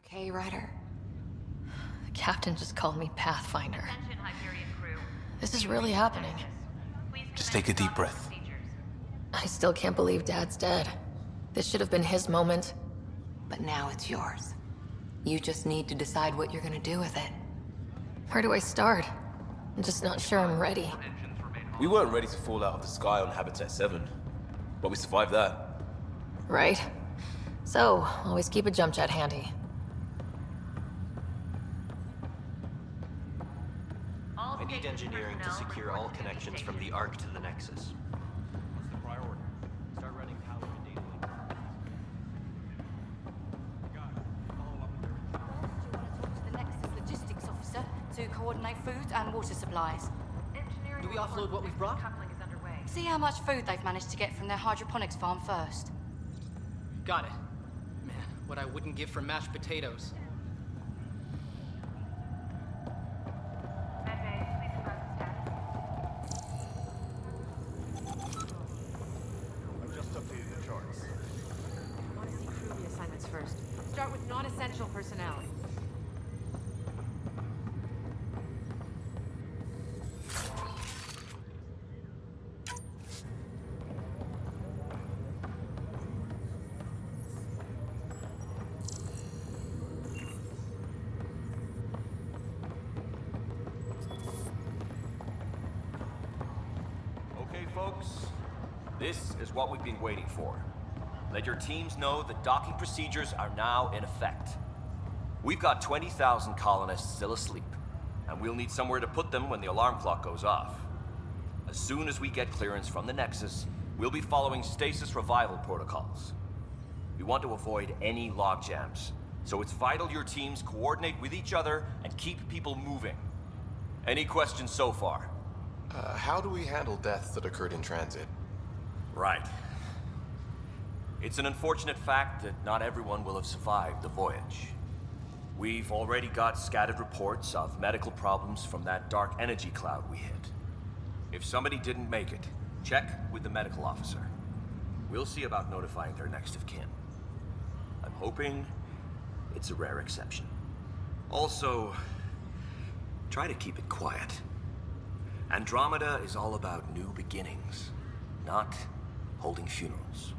Okay, Ryder. The captain just called me Pathfinder. Attention, Hyperion crew. This is really happening. Please Just commence take a deep docking breath. procedures. I still can't believe Dad's dead. This should have been his moment. But now it's yours. You just need to decide what you're gonna do with it. Where do I start? I'm just not sure I'm ready. We weren't ready to fall out of the sky on Habitat 7, but we survived that. Right? So, always keep a jump jet handy. All I need station engineering to personnel secure report all to connections duty from the stations. Ark to the Nexus. What's the priority? Start running power to data link. Got it. Follow up with everything. Do you want to talk to the Nexus logistics officer to coordinate food and water supplies? Engineering Do we offload what we've brought? Coupling is underway. See how much food they've managed to get from their hydroponics farm first. Got it. Man, what I wouldn't give for mashed potatoes. Medbay, please confirm the status. I've just updated the charts. I want to see crew reassignments first. Start with non-essential personnel. Okay, folks, this is what we've been waiting for. Let your teams know that docking procedures are now in effect. We've got 20,000 colonists still asleep, and we'll need somewhere to put them when the alarm clock goes off. As soon as we get clearance from the Nexus, we'll be following stasis revival protocols. We want to avoid any logjams, so it's vital your teams coordinate with each other and keep people moving. Any questions so far? How do we handle deaths that occurred in transit? Right. It's an unfortunate fact that not everyone will have survived the voyage. We've already got scattered reports of medical problems from that dark energy cloud we hit. If somebody didn't make it, check with the medical officer. We'll see about notifying their next of kin. I'm hoping it's a rare exception. Also, try to keep it quiet. Andromeda is all about new beginnings, not holding funerals.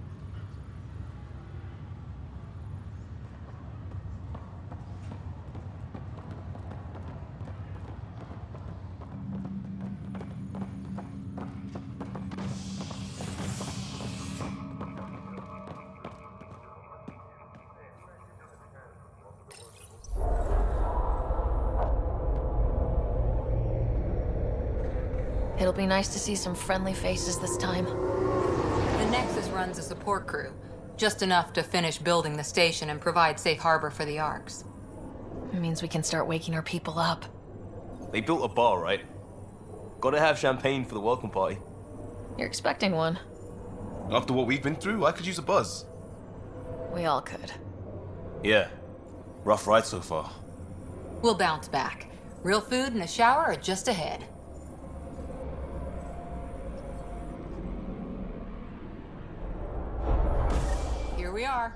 It'll be nice to see some friendly faces this time. The Nexus runs a support crew, just enough to finish building the station and provide safe harbor for the Arks. It means we can start waking our people up. They built a bar, right? Gotta have champagne for the welcome party. You're expecting one. After what we've been through, I could use a buzz. We all could. Yeah. Rough ride so far. We'll bounce back. Real food and a shower are just ahead. Here we are.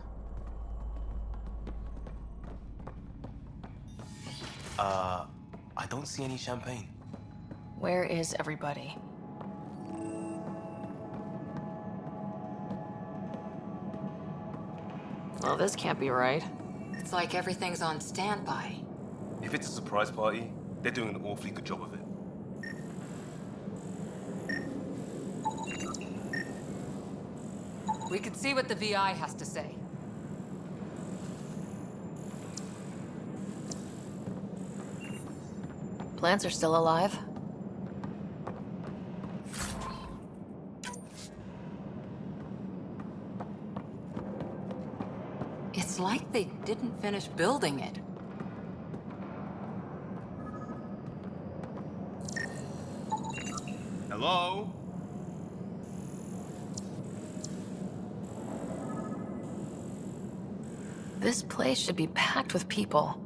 I don't see any champagne. Where is everybody? Well, this can't be right. It's like everything's on standby. If it's a surprise party, they're doing an awfully good job of it. We could see what the VI has to say. Plants are still alive. It's like they didn't finish building it. Hello? This place should be packed with people.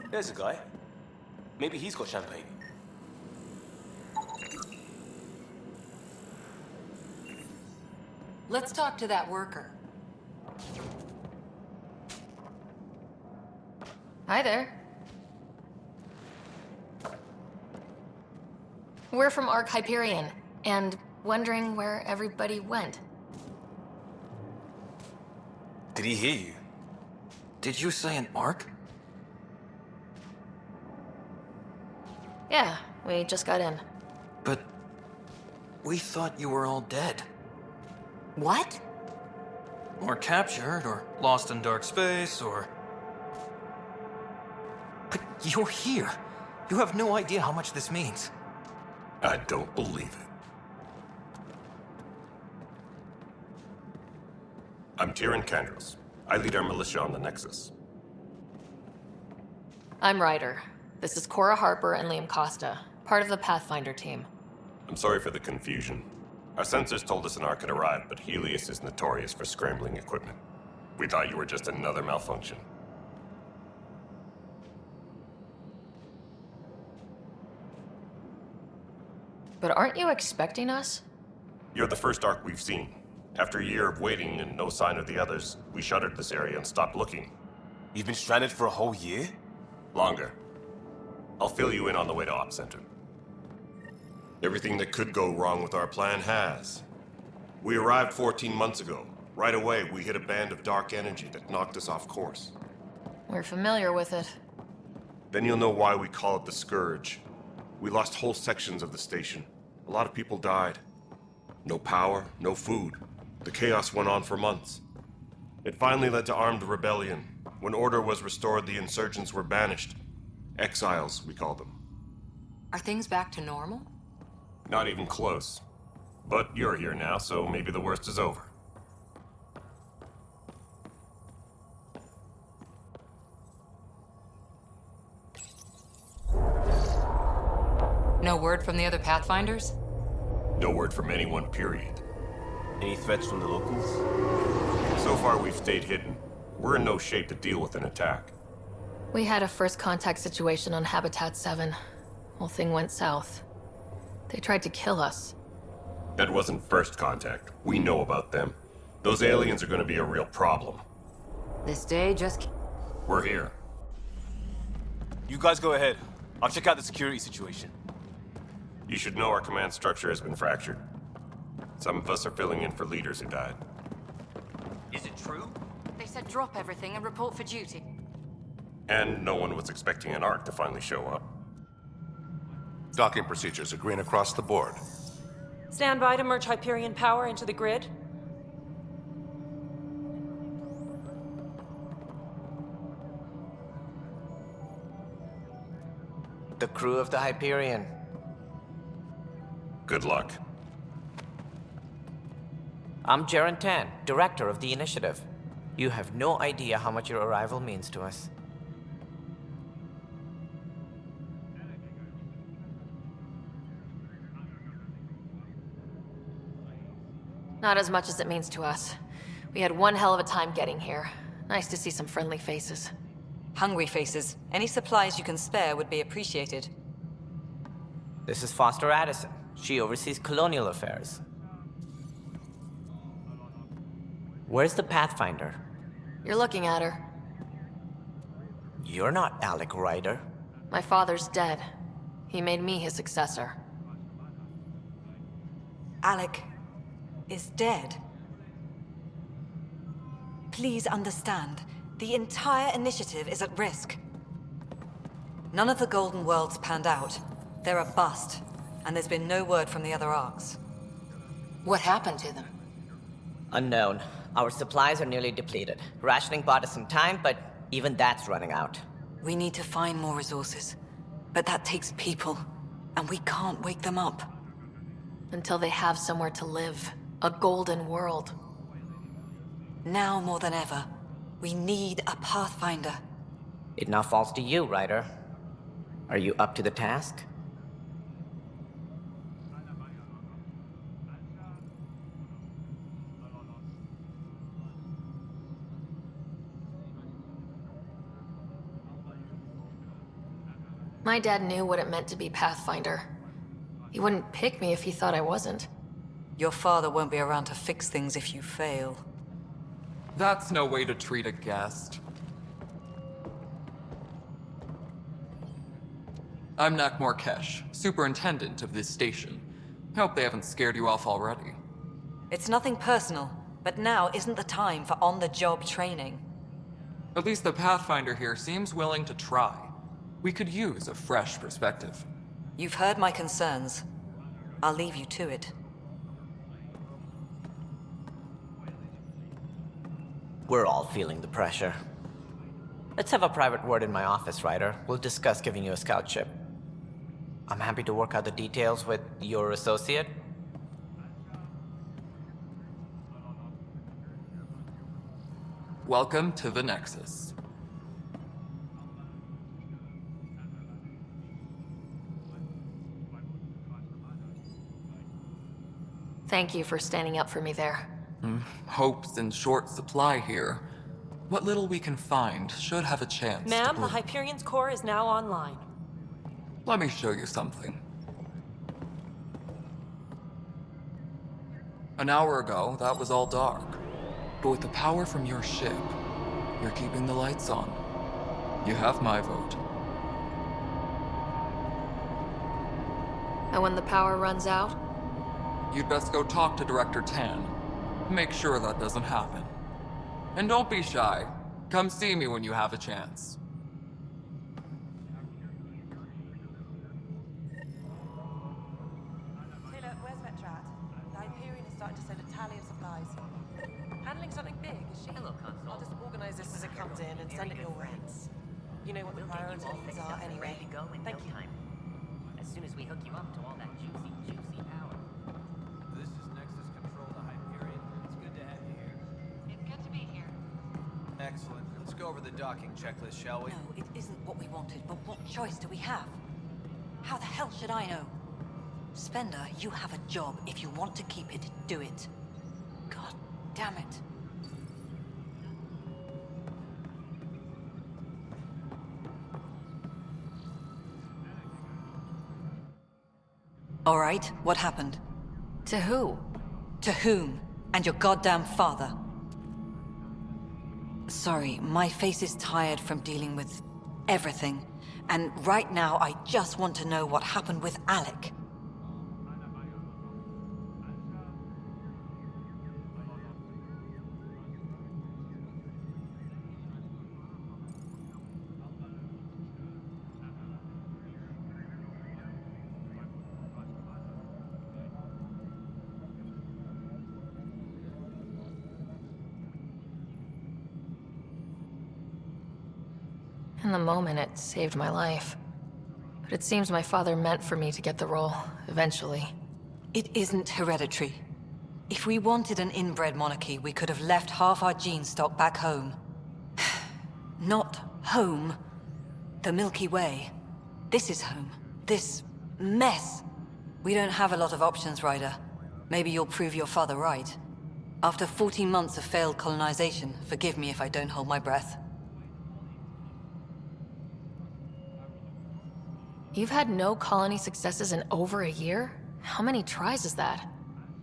There's a guy. Maybe he's got champagne. Let's talk to that worker. Hi there. We're from Ark Hyperion, and wondering where everybody went. Did he hear you? Did you say an arc? Yeah, we just got in. But we thought you were all dead. What? Or captured, or lost in dark space, or... But you're here. You have no idea how much this means. I don't believe it. I'm Tyrion Kandros. I lead our militia on the Nexus. I'm Ryder. This is Cora Harper and Liam Costa, part of the Pathfinder team. I'm sorry for the confusion. Our sensors told us an Ark had arrived, but Helios is notorious for scrambling equipment. We thought you were just another malfunction. But aren't you expecting us? You're the first Ark we've seen. After a year of waiting and no sign of the others, we shuttered this area and stopped looking. You've been stranded for a whole year? Longer. I'll fill you in on the way to Op Center. Everything that could go wrong with our plan has. We arrived 14 months ago. Right away, we hit a band of dark energy that knocked us off course. We're familiar with it. Then you'll know why we call it the Scourge. We lost whole sections of the station. A lot of people died. No power, no food. The chaos went on for months. It finally led to armed rebellion. When order was restored, the insurgents were banished. Exiles, we call them. Are things back to normal? Not even close. But you're here now, so maybe the worst is over. No word from the other Pathfinders? No word from anyone, period. Any threats from the locals? So far, we've stayed hidden. We're in no shape to deal with an attack. We had a first contact situation on Habitat 7. Whole thing went south. They tried to kill us. That wasn't first contact. We know about them. Those aliens are gonna be a real problem. This day just... We're here. You guys go ahead. I'll check out the security situation. You should know our command structure has been fractured. Some of us are filling in for leaders who died. Is it true? They said drop everything and report for duty. And no one was expecting an Ark to finally show up. Docking procedures are green across the board. Stand by to merge Hyperion power into the grid. The crew of the Hyperion. Good luck. I'm Jaren Tan, director of the initiative. You have no idea how much your arrival means to us. Not as much as it means to us. We had one hell of a time getting here. Nice to see some friendly faces. Hungry faces. Any supplies you can spare would be appreciated. This is Foster Addison. She oversees colonial affairs. Where's the Pathfinder? You're looking at her. You're not Alec Ryder. My father's dead. He made me his successor. Alec is dead. Please understand, the entire initiative is at risk. None of the Golden Worlds panned out. They're a bust, and there's been no word from the other arcs. What happened to them? Unknown. Our supplies are nearly depleted. Rationing bought us some time, but even that's running out. We need to find more resources, but that takes people, and we can't wake them up. Until they have somewhere to live. A golden world. Now more than ever, we need a Pathfinder. It now falls to you, Ryder. Are you up to the task? My dad knew what it meant to be Pathfinder. He wouldn't pick me if he thought I wasn't. Your father won't be around to fix things if you fail. That's no way to treat a guest. I'm Nak Morkesh, superintendent of this station. Hope they haven't scared you off already. It's nothing personal, but now isn't the time for on-the-job training. At least the Pathfinder here seems willing to try. We could use a fresh perspective. You've heard my concerns. I'll leave you to it. We're all feeling the pressure. Let's have a private word in my office, Ryder. We'll discuss giving you a scout ship. I'm happy to work out the details with your associate. Welcome to the Nexus. Thank you for standing up for me there. Hope's in short supply here. What little we can find should have a chance. Ma'am, the Hyperion's core is now online. Let me show you something. An hour ago, that was all dark. But with the power from your ship, you're keeping the lights on. You have my vote. And when the power runs out? You'd best go talk to Director Tan. Make sure that doesn't happen. And don't be shy. Come see me when you have a chance. Taylor, where's Vetra at? The Hyperion is starting to send a tally of supplies. Handling something big, is she? Hello, Console. I'll just organize this as it comes in and send it your way. You know what the priorities are anyway. Ready to go in Thank no you. time. As soon as we hook you up to all that juicy power. This is Nexus Control to Hyperion. It's good to have you here. It's good to be here. Excellent. Let's go over the docking checklist, shall we? No, it isn't what we wanted, but what choice do we have? How the hell should I know? Spender, you have a job. If you want to keep it, do it. God damn it. All right, what happened? To who? To whom? And your goddamn father. Sorry, my face is tired from dealing with everything. And right now, I just want to know what happened with Alec. In the moment, it saved my life. But it seems my father meant for me to get the role, eventually. It isn't hereditary. If we wanted an inbred monarchy, we could have left half our gene stock back home. Not home. The Milky Way. This is home. This mess. We don't have a lot of options, Ryder. Maybe you'll prove your father right. After 14 months of failed colonization, forgive me if I don't hold my breath. You've had no colony successes in over a year? How many tries is that?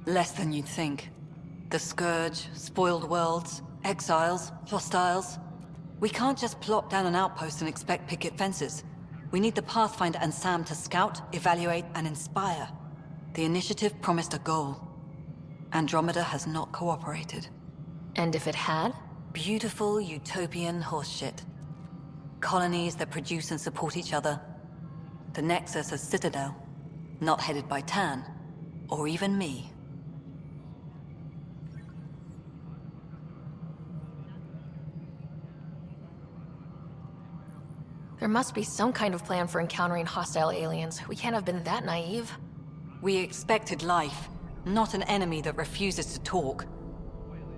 Less than you'd think. The Scourge, spoiled worlds, exiles, hostiles. We can't just plop down an outpost and expect picket fences. We need the Pathfinder and Sam to scout, evaluate, and inspire. The initiative promised a goal. Andromeda has not cooperated. And if it had? Beautiful utopian horseshit. Colonies that produce and support each other. The Nexus as Citadel, not headed by Tan, or even me. There must be some kind of plan for encountering hostile aliens. We can't have been that naive. We expected life, not an enemy that refuses to talk.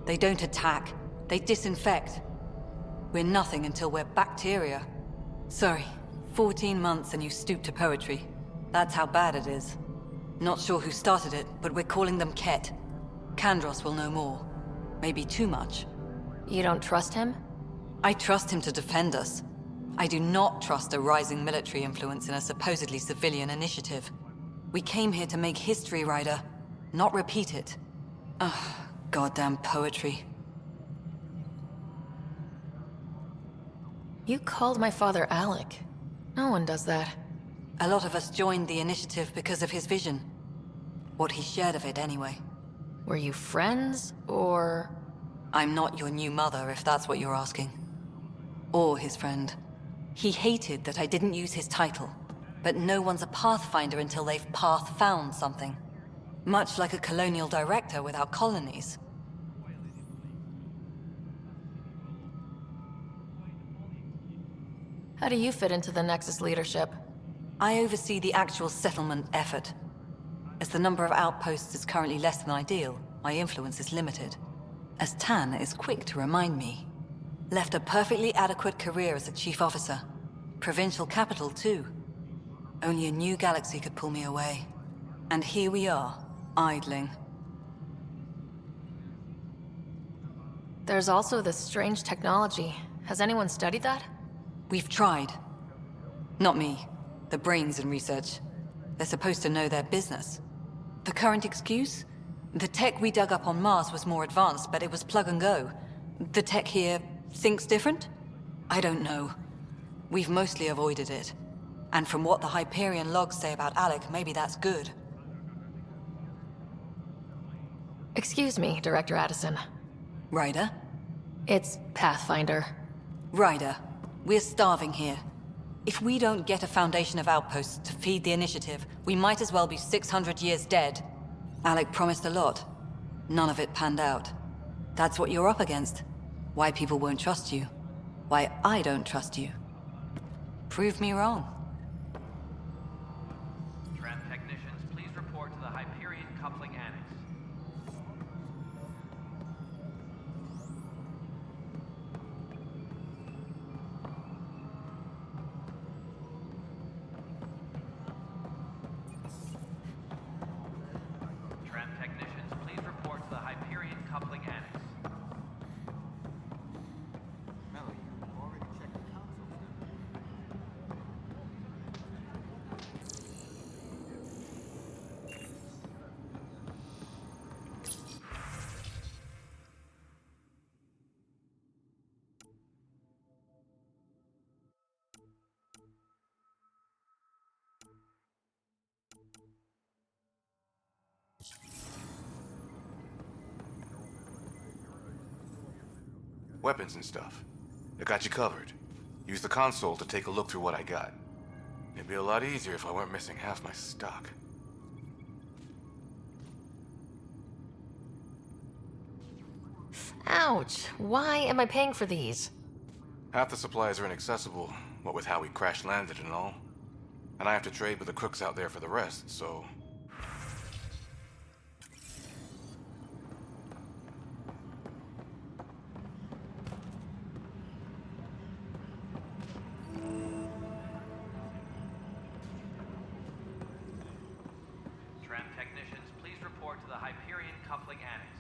They don't attack, they disinfect. We're nothing until we're bacteria. Sorry, 14 months and you stoop to poetry. That's how bad it is. Not sure who started it, but we're calling them Ket. Kandros will know more. Maybe too much. You don't trust him? I trust him to defend us. I do not trust a rising military influence in a supposedly civilian initiative. We came here to make history, Ryder, not repeat it. Ugh, goddamn poetry. You called my father Alec. No one does that. A lot of us joined the initiative because of his vision. What he shared of it, anyway. Were you friends, or...? I'm not your new mother, if that's what you're asking. Or his friend. He hated that I didn't use his title. But no one's a Pathfinder until they've path-found something. Much like a colonial director without colonies. How do you fit into the Nexus leadership? I oversee the actual settlement effort. As the number of outposts is currently less than ideal, my influence is limited. As Tan is quick to remind me. Left a perfectly adequate career as a chief officer. Provincial capital, too. Only a new galaxy could pull me away. And here we are, idling. There's also this strange technology. Has anyone studied that? We've tried. Not me. The brains in research. They're supposed to know their business. The current excuse? The tech we dug up on Mars was more advanced, but it was plug and go. The tech here thinks different? I don't know. We've mostly avoided it. And from what the Hyperion logs say about Alec, maybe that's good. Excuse me, Director Addison. Ryder? It's Pathfinder. Ryder, we're starving here. If we don't get a foundation of outposts to feed the initiative, we might as well be 600 years dead. Alec promised a lot. None of it panned out. That's what you're up against. Why people won't trust you. Why I don't trust you. Prove me wrong. Tram technicians, please report to the Hyperion Coupling Annex. Tram technicians, please report to the Hyperion Coupling Annex. Melly, you already checked the console, Weapons and stuff. I got you covered. Use the console to take a look through what I got. It'd be a lot easier if I weren't missing half my stock. Ouch! Why am I paying for these? Half the supplies are inaccessible, what with how we crash-landed and all. And I have to trade with the crooks out there for the rest, so... Tram technicians, please report to the Hyperion Coupling Annex.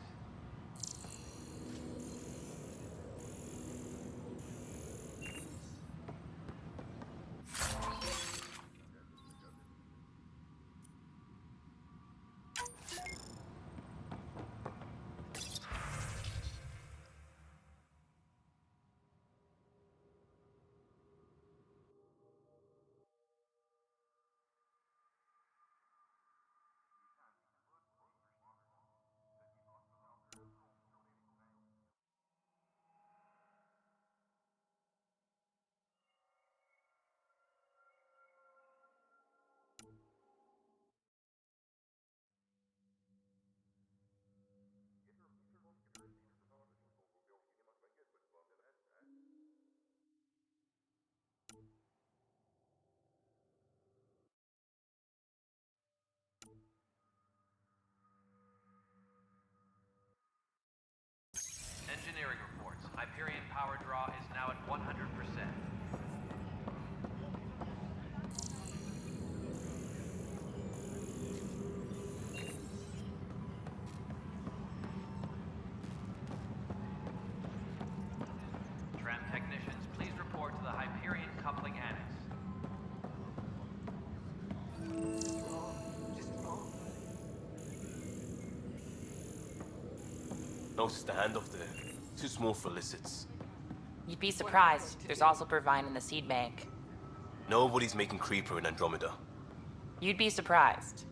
else is the handoff there. Too small for illicits. You'd be surprised. There's also Purvine in the seed bank. Nobody's making Creeper in Andromeda. You'd be surprised.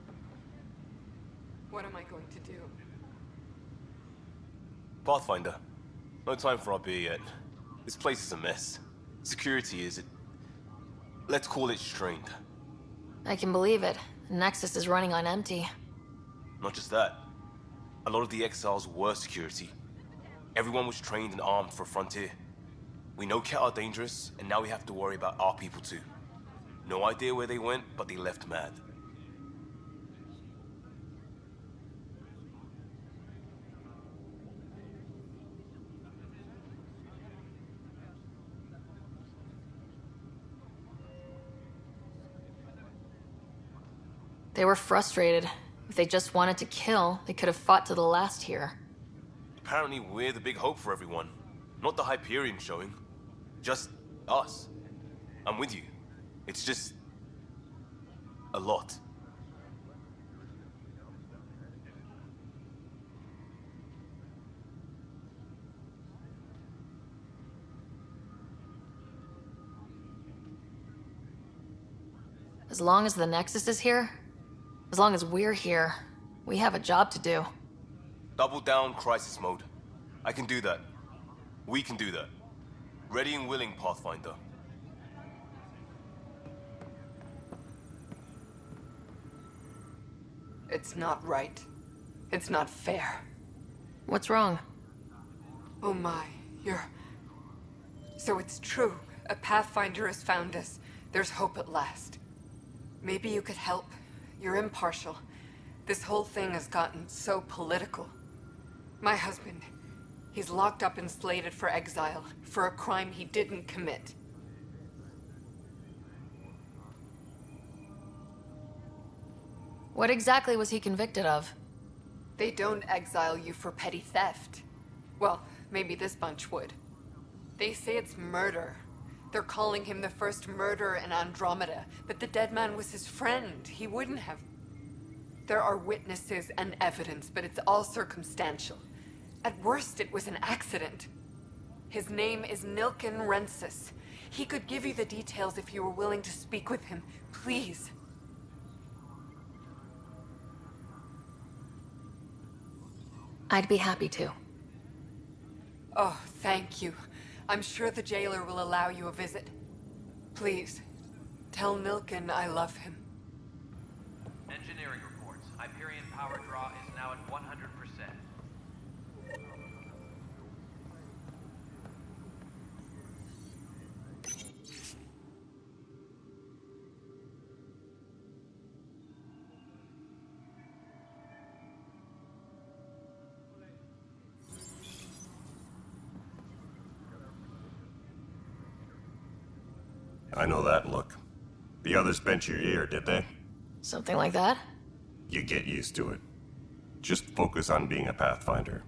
What am I going to do? Pathfinder. No time for our beer yet. This place is a mess. Security is... let's call it strained. I can believe it. The Nexus is running on empty. Not just that. A lot of the exiles were security. Everyone was trained and armed for Frontier. We know Ket are dangerous, and now we have to worry about our people too. No idea where they went, but they left mad. They were frustrated. If they just wanted to kill, they could have fought to the last here. Apparently we're the big hope for everyone. Not the Hyperion showing. Just us. I'm with you. It's just... a lot. As long as the Nexus is here, as long as we're here, we have a job to do. Double down crisis mode. I can do that. We can do that. Ready and willing, Pathfinder. It's not right. It's not fair. What's wrong? Oh my, So it's true. A Pathfinder has found us. There's hope at last. Maybe you could help. You're impartial. This whole thing has gotten so political. My husband, he's locked up and slated for exile for a crime he didn't commit. What exactly was he convicted of? They don't exile you for petty theft. Well, maybe this bunch would. They say it's murder. They're calling him the first murderer in Andromeda, but the dead man was his friend. He wouldn't have... There are witnesses and evidence, but it's all circumstantial. At worst, it was an accident. His name is Nilken Rensis. He could give you the details if you were willing to speak with him. Please. I'd be happy to. Oh, thank you. I'm sure the jailer will allow you a visit. Please, tell Nilken I love him. Engineering reports. Hyperion power draw is now at 100%. I know that look. The others bent your ear, did they? Something like that? You get used to it. Just focus on being a Pathfinder.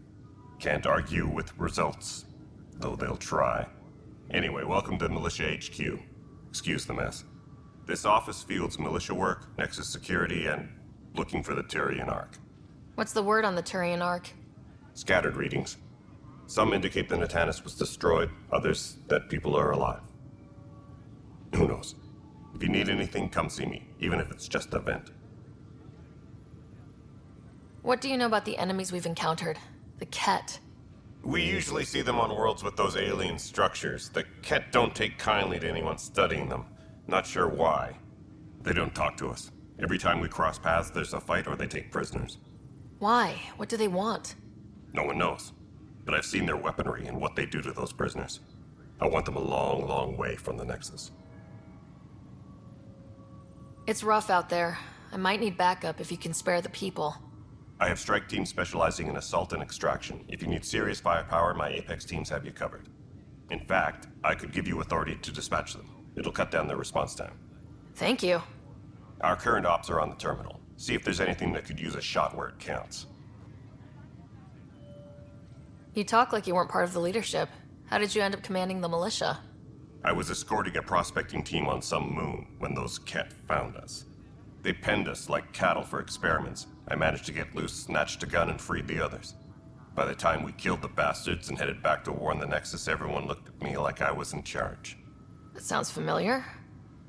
Can't argue with results, though they'll try. Anyway, welcome to Militia HQ. Excuse the mess. This office fields militia work, Nexus security, and looking for the Turian Ark. What's the word on the Turian Ark? Scattered readings. Some indicate the Natanus was destroyed, others that people are alive. Who knows? If you need anything, come see me, even if it's just a vent. What do you know about the enemies we've encountered? The Ket? We usually see them on worlds with those alien structures. The Ket don't take kindly to anyone studying them. Not sure why. They don't talk to us. Every time we cross paths, there's a fight or they take prisoners. Why? What do they want? No one knows. But I've seen their weaponry and what they do to those prisoners. I want them a long, long way from the Nexus. It's rough out there. I might need backup if you can spare the people. I have strike teams specializing in assault and extraction. If you need serious firepower, my Apex teams have you covered. In fact, I could give you authority to dispatch them. It'll cut down their response time. Thank you. Our current ops are on the terminal. See if there's anything that could use a shot where it counts. You talk like you weren't part of the leadership. How did you end up commanding the militia? I was escorting a prospecting team on some moon when those Ket found us. They penned us like cattle for experiments. I managed to get loose, snatched a gun, and freed the others. By the time we killed the bastards and headed back to warn the Nexus, everyone looked at me like I was in charge. That sounds familiar.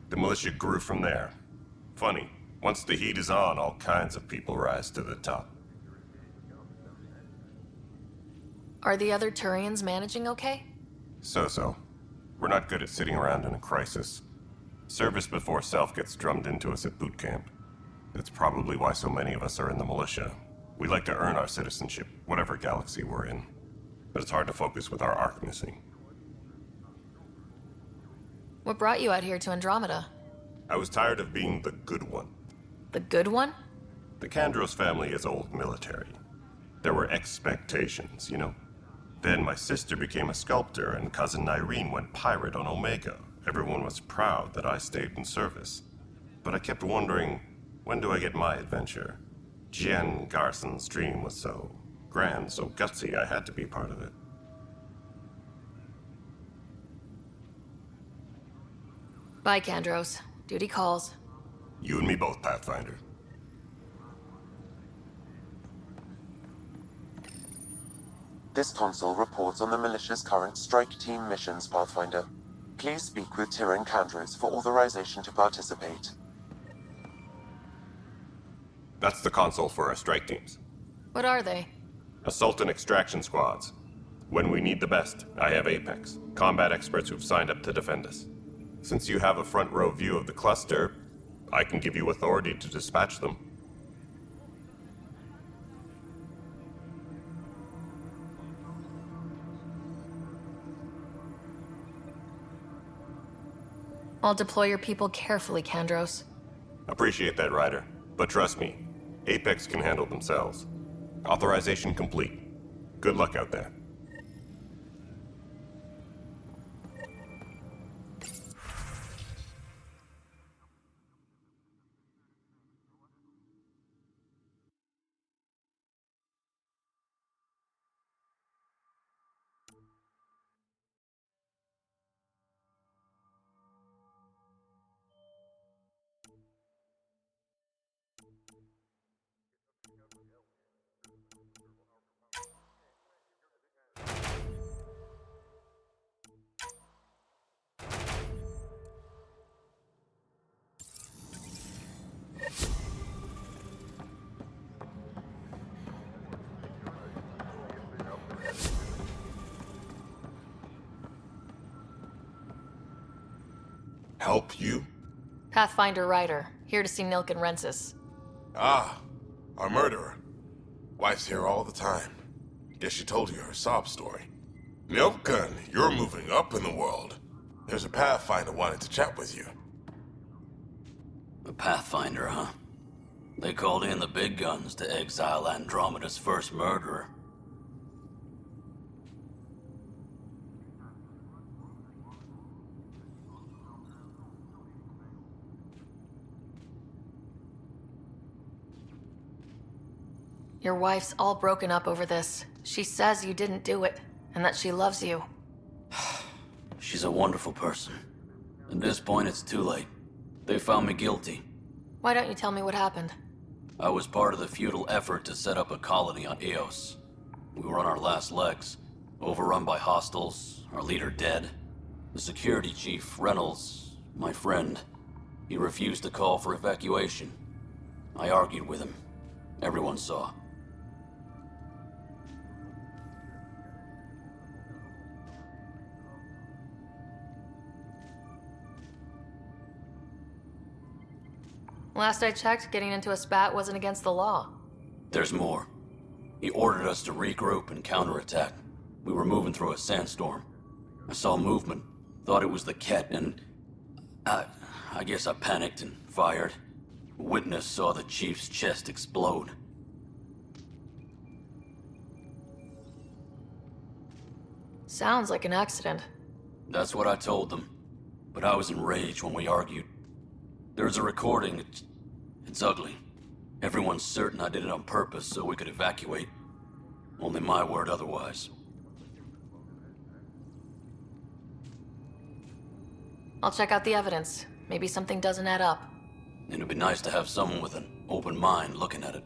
The militia grew from there. Funny, once the heat is on, all kinds of people rise to the top. Are the other Turians managing okay? So-so. We're not good at sitting around in a crisis. Service before self gets drummed into us at boot camp. That's probably why so many of us are in the militia. We like to earn our citizenship, whatever galaxy we're in. But it's hard to focus with our arc missing. What brought you out here to Andromeda? I was tired of being the good one. The good one? The Kandros family is old military. There were expectations, you know? Then my sister became a sculptor and cousin Irene went pirate on Omega. Everyone was proud that I stayed in service. But I kept wondering, when do I get my adventure? Jen Garson's dream was so grand, so gutsy, I had to be part of it. Bye, Kandros. Duty calls. You and me both, Pathfinder. This console reports on the militia's current strike team missions, Pathfinder. Please speak with Tyrion Kandros for authorization to participate. That's the console for our strike teams. What are they? Assault and extraction squads. When we need the best, I have Apex, combat experts who've signed up to defend us. Since you have a front row view of the cluster, I can give you authority to dispatch them. I'll deploy your people carefully, Kandros. Appreciate that, Ryder. But trust me, Apex can handle themselves. Authorization complete. Good luck out there. Help you? Pathfinder Ryder, here to see Nilk and Rensis. Ah, our murderer. Wife's here all the time. Guess she told you her sob story. Nilkan, you're moving up in the world. There's a Pathfinder wanting to chat with you. A Pathfinder, huh? They called in the big guns to exile Andromeda's first murderer. Your wife's all broken up over this. She says you didn't do it, and that she loves you. She's a wonderful person. At this point, it's too late. They found me guilty. Why don't you tell me what happened? I was part of the futile effort to set up a colony on Eos. We were on our last legs, overrun by hostiles, our leader dead. The security chief, Reynolds, my friend, he refused to call for evacuation. I argued with him. Everyone saw. Last I checked, getting into a spat wasn't against the law. There's more. He ordered us to regroup and counterattack. We were moving through a sandstorm. I saw movement, thought it was the Ket, and I guess I panicked and fired. Witness saw the chief's chest explode. Sounds like an accident. That's what I told them. But I was enraged when we argued. There's a recording. It's ugly. Everyone's certain I did it on purpose so we could evacuate. Only my word otherwise. I'll check out the evidence. Maybe something doesn't add up. It'd be nice to have someone with an open mind looking at it.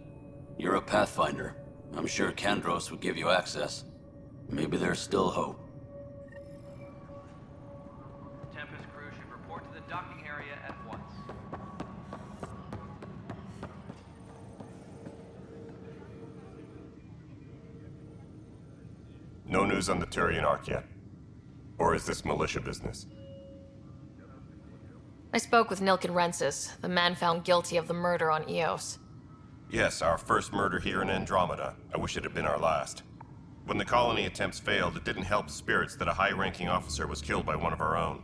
You're a Pathfinder. I'm sure Kandros would give you access. Maybe there's still hope. Tempest crew should report to the docking area at once. No news on the Turian Ark yet? Or is this militia business? I spoke with Nilken Rensis, the man found guilty of the murder on Eos. Yes, our first murder here in Andromeda. I wish it had been our last. When the colony attempts failed, it didn't help spirits that a high-ranking officer was killed by one of our own.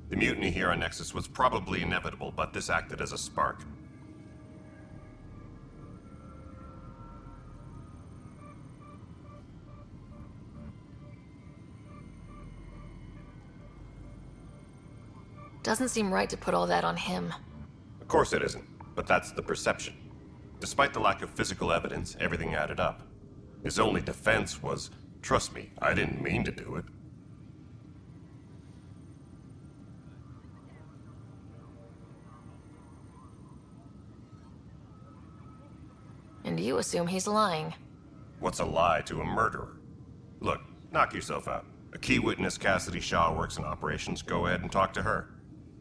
The mutiny here on Nexus was probably inevitable, but this acted as a spark. Doesn't seem right to put all that on him. Of course it isn't, but that's the perception. Despite the lack of physical evidence, everything added up. His only defense was, trust me, I didn't mean to do it. And you assume he's lying. What's a lie to a murderer? Look, knock yourself out. A key witness, Cassidy Shaw, works in operations. Go ahead and talk to her.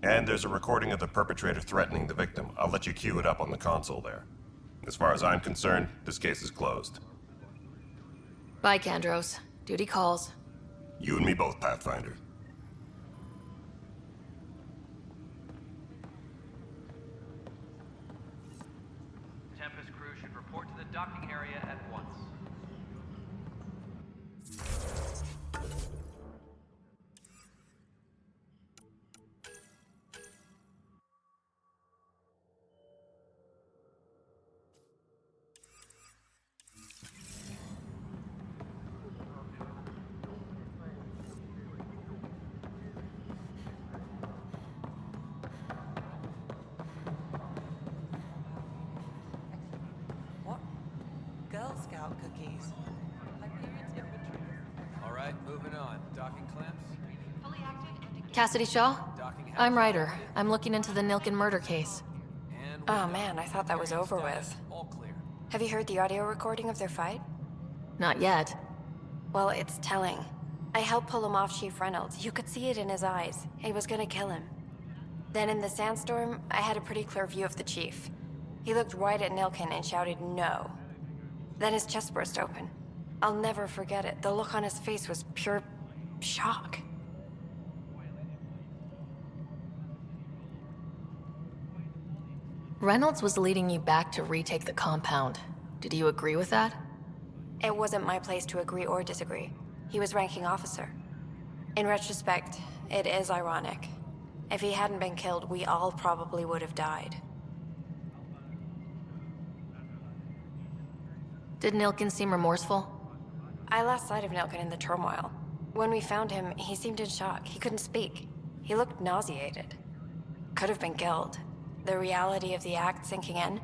And there's a recording of the perpetrator threatening the victim. I'll let you cue it up on the console there. As far as I'm concerned, this case is closed. Bye, Kandros. Duty calls. You and me both, Pathfinder. Tempest crew should report to the docking area at once. What? Girl Scout cookies. Hyperion's infantry. All right, moving on. Docking clamps. Cassidy Shaw? I'm Ryder. I'm looking into the Nilken murder case. Oh man, I thought that was over with. All clear. Have you heard the audio recording of their fight? Not yet. Well, it's telling. I helped pull him off Chief Reynolds. You could see it in his eyes. He was gonna kill him. Then in the sandstorm, I had a pretty clear view of the chief. He looked right at Nilken and shouted no. Then his chest burst open. I'll never forget it. The look on his face was pure shock. Reynolds was leading you back to retake the compound. Did you agree with that? It wasn't my place to agree or disagree. He was ranking officer. In retrospect, it is ironic. If he hadn't been killed, we all probably would have died. Did Nilken seem remorseful? I lost sight of Nilken in the turmoil. When we found him, he seemed in shock. He couldn't speak. He looked nauseated. Could have been killed. The reality of the act sinking in.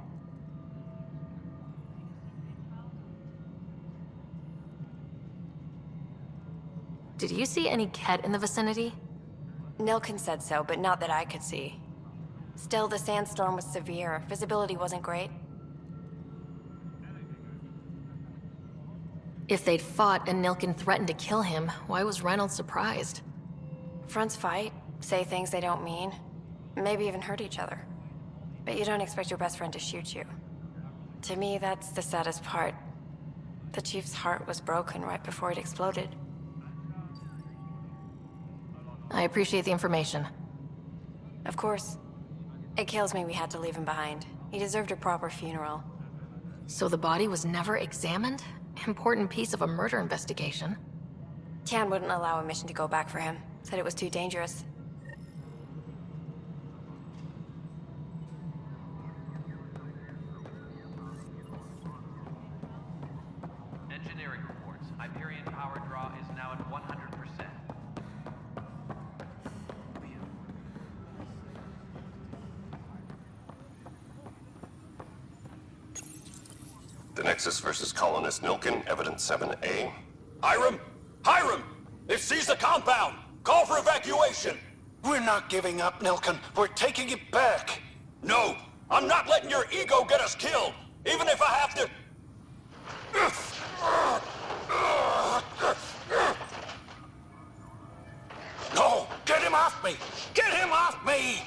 Did you see any Ket in the vicinity? Nilken said so, but not that I could see. Still, the sandstorm was severe. Visibility wasn't great. If they'd fought and Nilken threatened to kill him, why was Reynolds surprised? Fronts fight, say things they don't mean, maybe even hurt each other. But you don't expect your best friend to shoot you. To me, that's the saddest part. The chief's heart was broken right before it exploded. I appreciate the information. Of course. It kills me we had to leave him behind. He deserved a proper funeral. So the body was never examined? Important piece of a murder investigation. Tian wouldn't allow a mission to go back for him. Said it was too dangerous. Engineering reports. Hyperion power draw is now at 100%. The Nexus versus colonist Nilken, evidence 7A. Hiram! Hiram! They've seized the compound! Call for evacuation! We're not giving up, Nilken. We're taking it back. No! I'm not letting your ego get us killed! Even if I have to... off me! Get him off me!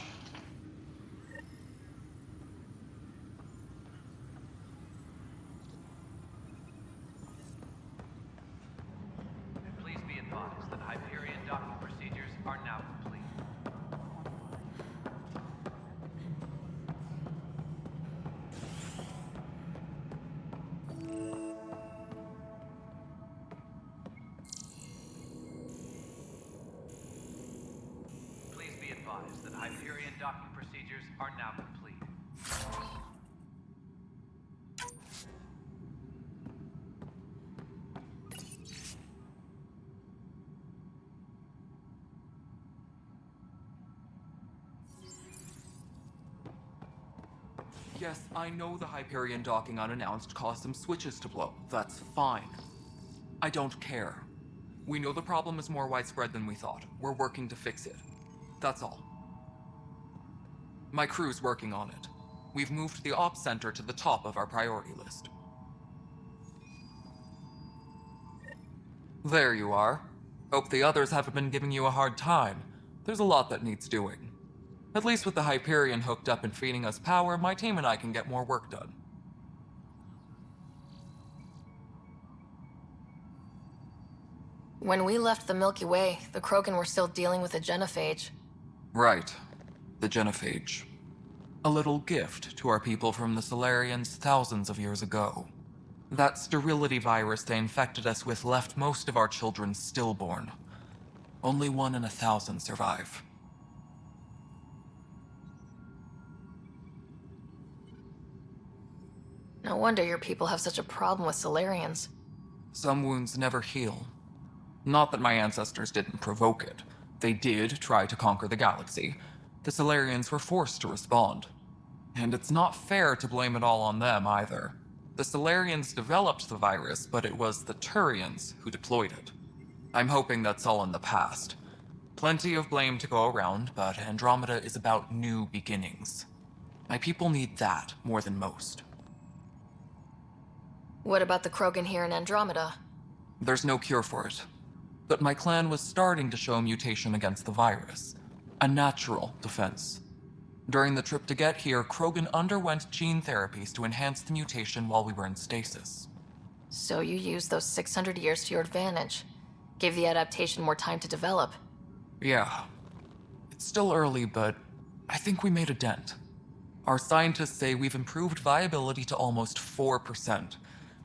Please be advised that Hyperion docking procedures are now complete. Please be advised that Hyperion docking procedures are now complete. Yes, I know the Hyperion docking unannounced caused some switches to blow. That's fine. I don't care. We know the problem is more widespread than we thought. We're working to fix it. That's all. My crew's working on it. We've moved the ops center to the top of our priority list. There you are. Hope the others haven't been giving you a hard time. There's a lot that needs doing. At least with the Hyperion hooked up and feeding us power, my team and I can get more work done. When we left the Milky Way, the Krogan were still dealing with a genophage. Right. The genophage. A little gift to our people from the Solarians thousands of years ago. That sterility virus they infected us with left most of our children stillborn. Only 1 in 1,000 survive. No wonder your people have such a problem with Solarians. Some wounds never heal. Not that my ancestors didn't provoke it. They did try to conquer the galaxy. The Solarians were forced to respond. And it's not fair to blame it all on them either. The Solarians developed the virus, but it was the Turians who deployed it. I'm hoping that's all in the past. Plenty of blame to go around, but Andromeda is about new beginnings. My people need that more than most. What about the Krogan here in Andromeda? There's no cure for it. But my clan was starting to show mutation against the virus. A natural defense. During the trip to get here, Krogan underwent gene therapies to enhance the mutation while we were in stasis. So you used those 600 years to your advantage. Gave the adaptation more time to develop. Yeah. It's still early, but I think we made a dent. Our scientists say we've improved viability to almost 4%,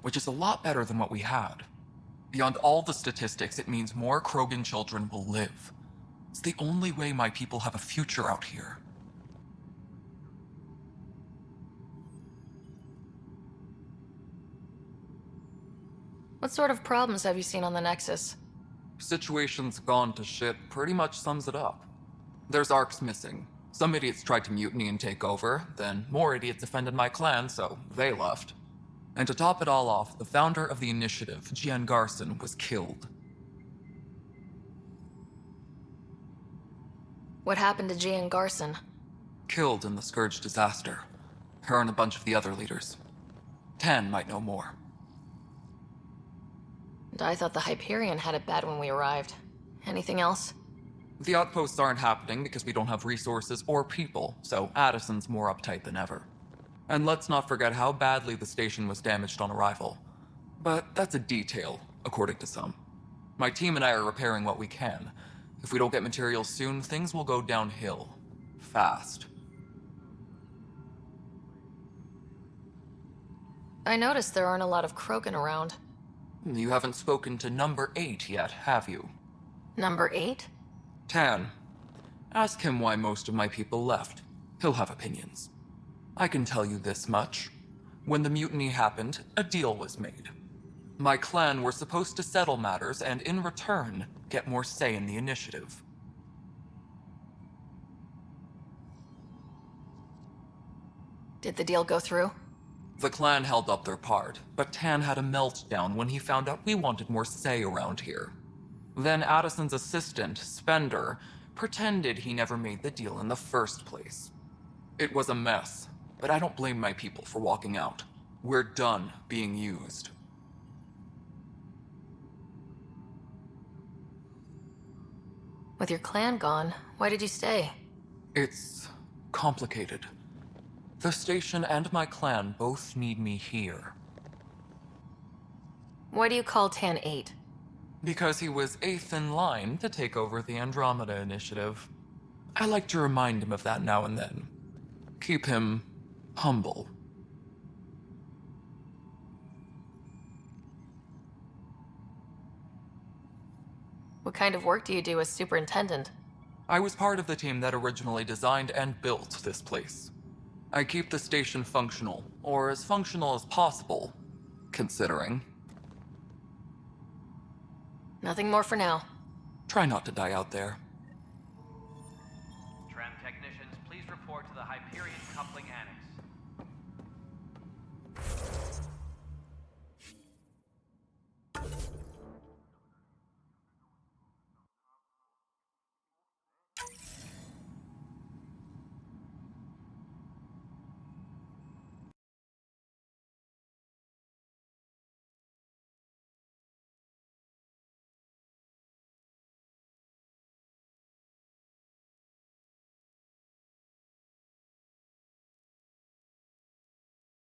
which is a lot better than what we had. Beyond all the statistics, it means more Krogan children will live. It's the only way my people have a future out here. What sort of problems have you seen on the Nexus? Situation's gone to shit pretty much sums it up. There's arcs missing. Some idiots tried to mutiny and take over, then more idiots offended my clan, so they left. And to top it all off, the founder of the initiative, Gian Garson, was killed. What happened to Gian Garson? Killed in the Scourge disaster. Her and a bunch of the other leaders. Tan might know more. And I thought the Hyperion had it bad when we arrived. Anything else? The outposts aren't happening because we don't have resources or people, so Addison's more uptight than ever. And let's not forget how badly the station was damaged on arrival. But that's a detail, according to some. My team and I are repairing what we can. If we don't get materials soon, things will go downhill. Fast. I noticed there aren't a lot of Krogan around. You haven't spoken to Number 8 yet, have you? Number 8? Tan. Ask him why most of my people left. He'll have opinions. I can tell you this much. When the mutiny happened, a deal was made. My clan were supposed to settle matters and, in return, get more say in the initiative. Did the deal go through? The clan held up their part, but Tan had a meltdown when he found out we wanted more say around here. Then Addison's assistant, Spender, pretended he never made the deal in the first place. It was a mess, but I don't blame my people for walking out. We're done being used. With your clan gone, why did you stay? It's complicated. The station and my clan both need me here. Why do you call Tan 8? Because he was 8th in line to take over the Andromeda initiative. I like to remind him of that now and then. Keep him humble. What kind of work do you do as superintendent? I was part of the team that originally designed and built this place. I keep the station functional, or as functional as possible, considering. Nothing more for now. Try not to die out there. Tram technicians, please report to the Hyperion Coupling Annex.